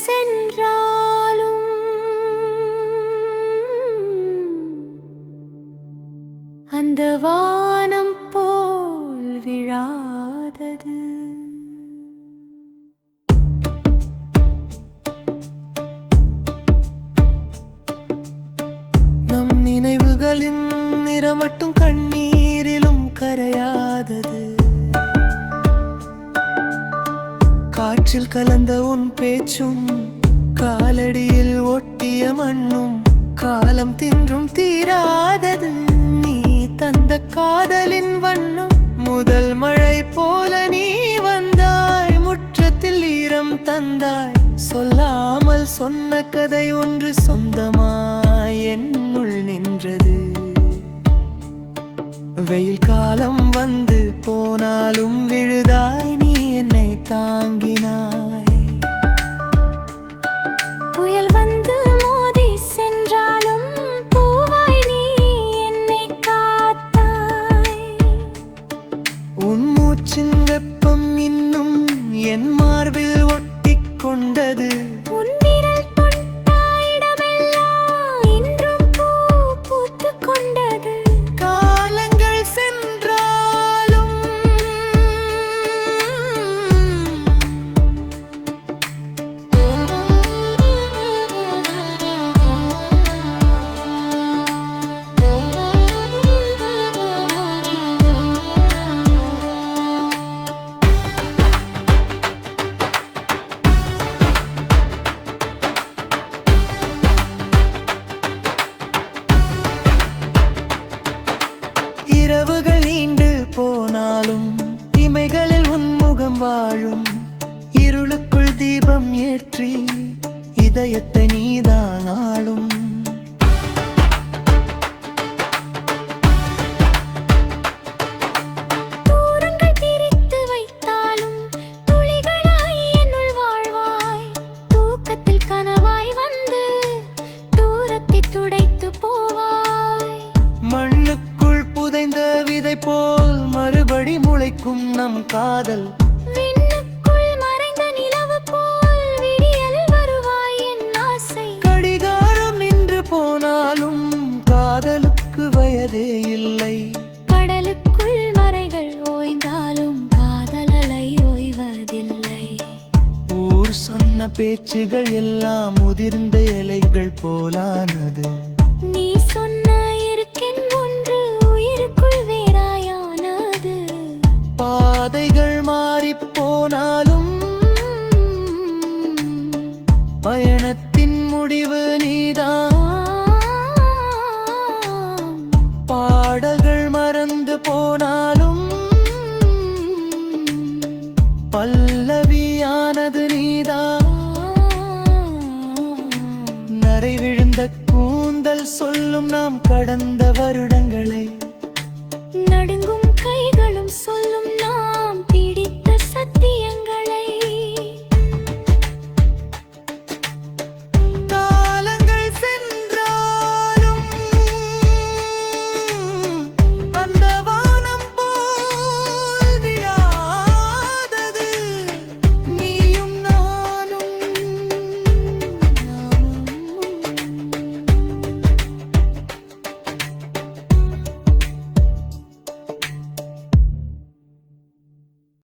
சென்றாலும் அந்த வானம் போல் விழாதது. நம் நினைவுகளின் நிறமட்டும் கண்ணீரிலும் கரையாதது. காற்றில் கலந்த உன் பேச்சும் காலடியில் ஒட்டிய மண்ணும் காலம் தின்றும் தீராதது. நீ தந்த காதலின் வண்ணம் முதல் மழை போல நீ வந்தாய். முற்றத்தில் ஈரம் தந்தாய். சொல்லாமல் சொன்ன கதை ஒன்று சொந்தமாய் என்னுள் நின்றது. வெயில் காலம் வந்து போனாலும் விழுதாய் நீ என்னை தாங்கினாய். புயல் வந்து மோதி சென்றாலும் பூவாய் நீ என்னை காத்தாய். உன் மூச்சின் வெப்பம் இன்னும் என் மார்பில் ஒட்டிக் கொண்டது. உன் விரல் தொட்ட இடமெல்லாம் இன்றும் பூ பூத்துக் கொண்டது. காலங்கள் சென்றாலும் இரவுகள் நீண்டு போனாலும் இமைகளில் உன்முகம் வாழும். இருளுக்குள் தீபம் ஏற்றி இதயத்தை நீதான் ஆளும். தூரங்கள் பிரித்து வைத்தாலும் துளிகளாய் என்னுள் வாழ்வாய். தூக்கத்தில் கனவாய் வந்து தூரத்தை துடைத்து போவாய். மண்ணுக்குள் புதைந்த விதை போல் மறுபடி முளைக்கும் நம் காதல். விண்ணுக்குள் மறைந்த நிலவு போல் விடியல் வருவாய் என் ஆசை. கடிகாரம் நின்று போனாலும் காதலுக்கு வயதே இல்லை. கடலுக்குள் மறைகள் ஓய்ந்தாலும் காதல் அலை ஓய்வதில்லை. ஊர் சொன்ன பேச்சுகள் எல்லாம் முதிர்ந்த இலைகள் போலானது. நீ சொன்ன இருக்கென் ஒன்று உயிருக்குள் வேறாயானது. பாதைகள் மாறிப் போனாலும் பயணத்தின் முடிவு நீதான். பாடல்கள் மறந்து போனாலும் பல்லவியானது நீதான். நரை விழுந்த கூந்தல் சொல்லும் நாம் கடந்த வருடங்கள்